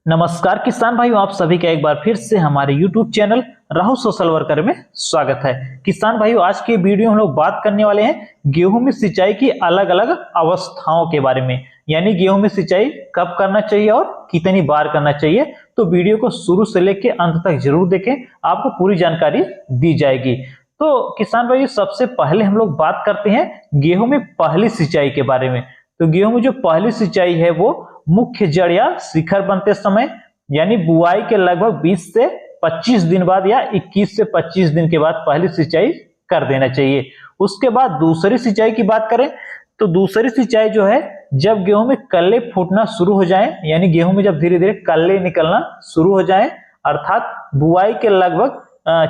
नमस्कार किसान भाइयों, आप सभी का एक बार फिर से हमारे YouTube channel Rahul social worker में स्वागत है। किसान भाइयों, आज के वीडियो हम लोग बात करने वाले हैं गेहूं में सिंचाई की अलग अलग अवस्थाओं के बारे में, यानी गेहूं में सिंचाई कब करना चाहिए और कितनी बार करना चाहिए। तो वीडियो को शुरू से लेकर अंत तक जरूर देखें, आपको पूरी जानकारी दी जाएगी। तो किसान भाइयों, सबसे पहले हम लोग बात करते हैं गेहूं में पहली सिंचाई के बारे में। तो गेहूं में जो पहली सिंचाई है वो मुख्य जड़ या शिखर बनते समय, यानी बुआई के लगभग 20 से 25 दिन बाद या 21 से 25 दिन के बाद पहली सिंचाई कर देना चाहिए। उसके बाद दूसरी सिंचाई की बात करें तो दूसरी सिंचाई जो है जब गेहूं में कल्ले फूटना शुरू हो जाए, यानी गेहूं में जब धीरे धीरे कल्ले निकलना शुरू हो जाए, अर्थात बुआई के लगभग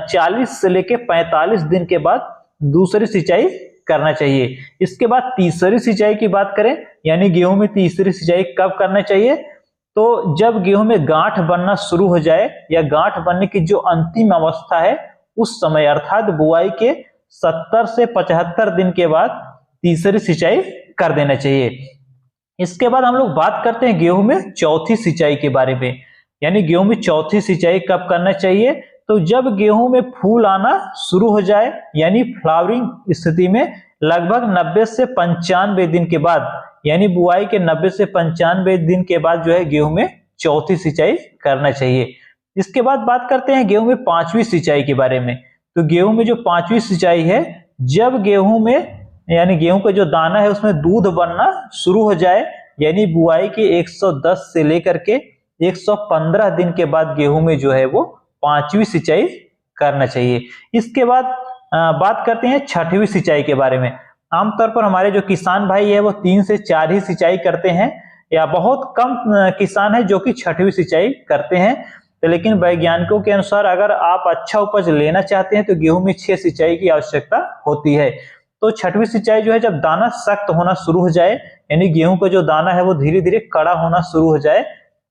40 से लेकर 45 दिन के बाद दूसरी सिंचाई करना चाहिए। इसके बाद तीसरी सिंचाई की बात करें, यानी गेहूं में तीसरी सिंचाई कब करना चाहिए, तो जब गेहूं में गांठ बनना शुरू हो जाए या गांठ बनने की जो अंतिम अवस्था है उस समय, अर्थात बुआई के 70 से 75 दिन के बाद तीसरी सिंचाई कर देना चाहिए। इसके बाद हम लोग बात करते हैं गेहूं में चौथी सिंचाई के बारे में, यानी गेहूं में चौथी सिंचाई कब करना चाहिए, तो जब गेहूं में फूल आना शुरू हो जाए, यानी फ्लावरिंग स्थिति में लगभग 90 से 95 दिन के बाद, यानी बुआई के 90 से 95 दिन के बाद जो है गेहूं में चौथी सिंचाई करना चाहिए। इसके बाद बात करते हैं गेहूं में पांचवी सिंचाई के बारे में। तो गेहूं में जो पांचवी सिंचाई है, जब गेहूं में यानी गेहूं का जो दाना है उसमें दूध बनना शुरू हो जाए, यानी बुआई के 110 से लेकर के 115 दिन के बाद गेहूं में जो है वो पांचवी सिंचाई करना चाहिए। इसके बाद बात करते हैं छठवीं सिंचाई के बारे में। आमतौर पर हमारे जो किसान भाई है वो 3 से 4 ही सिंचाई करते हैं, या बहुत कम किसान है जो कि छठवीं सिंचाई करते हैं। तो लेकिन वैज्ञानिकों के अनुसार अगर आप अच्छा उपज लेना चाहते हैं तो गेहूं में 6 सिंचाई की आवश्यकता होती है। तो छठवीं सिंचाई जो है जब दाना सख्त होना शुरू हो जाए, यानी गेहूं का जो दाना है वो धीरे धीरे कड़ा होना शुरू हो जाए,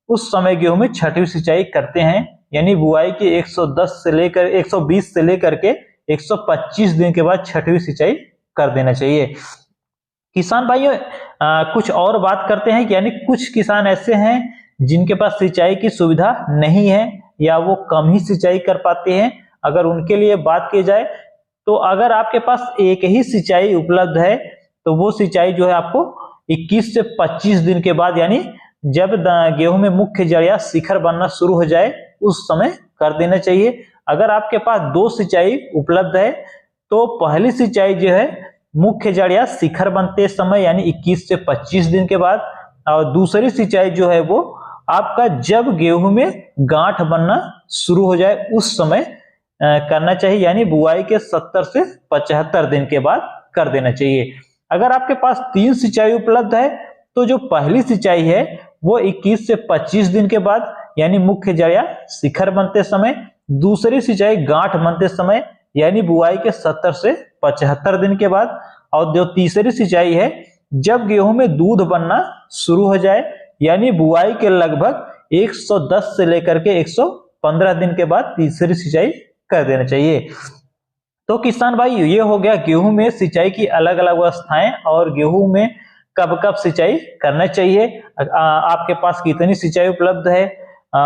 उस समय गेहूं में छठवीं सिंचाई करते हैं, यानी बुआई के 110 से लेकर 120 से लेकर के 125 दिन के बाद छठवीं सिंचाई कर देना चाहिए। किसान भाइयों, कुछ और बात करते हैं, यानी कुछ किसान ऐसे हैं जिनके पास सिंचाई की सुविधा नहीं है या वो कम ही सिंचाई कर पाते हैं। अगर उनके लिए बात की जाए तो अगर आपके पास एक ही सिंचाई उपलब्ध है तो वो सिंचाई जो है आपको 21 से 25 दिन के बाद, यानी जब गेहूं में मुख्य जड़ या शिखर बनना शुरू हो जाए उस समय कर देना चाहिए। अगर आपके पास 2 सिंचाई उपलब्ध है तो पहली सिंचाई जो है मुख्य जड़ या शिखर बनते समय, यानी 21 से 25 दिन के बाद, और दूसरी सिंचाई जो है वो आपका जब गेहूं में गांठ बनना शुरू हो जाए उस समय करना चाहिए, यानी बुआई के 70 से 75 दिन के बाद कर देना चाहिए। अगर आपके पास 3 सिंचाई उपलब्ध है तो जो पहली सिंचाई है वो 21 से 25 दिन के बाद, यानी मुख्य जड़ या शिखर बनते समय, दूसरी सिंचाई गांठ बनते समय, यानी बुआई के 70 से 75 दिन के बाद, और जो तीसरी सिंचाई है जब गेहूं में दूध बनना शुरू हो जाए, यानी बुआई के लगभग 110 से लेकर के 115 दिन के बाद तीसरी सिंचाई कर देना चाहिए। तो किसान भाई, ये हो गया गेहूं में सिंचाई की अलग अलग अवस्थाएं और गेहूं में कब कब सिंचाई करना चाहिए, आपके पास कितनी सिंचाई उपलब्ध है,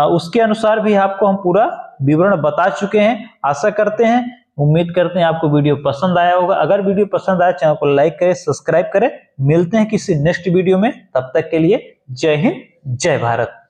उसके अनुसार भी आपको हम पूरा विवरण बता चुके हैं। आशा करते हैं, उम्मीद करते हैं आपको वीडियो पसंद आया होगा। अगर वीडियो पसंद आया चैनल को लाइक करें, सब्सक्राइब करें। मिलते हैं किसी नेक्स्ट वीडियो में, तब तक के लिए जय हिंद, जय भारत।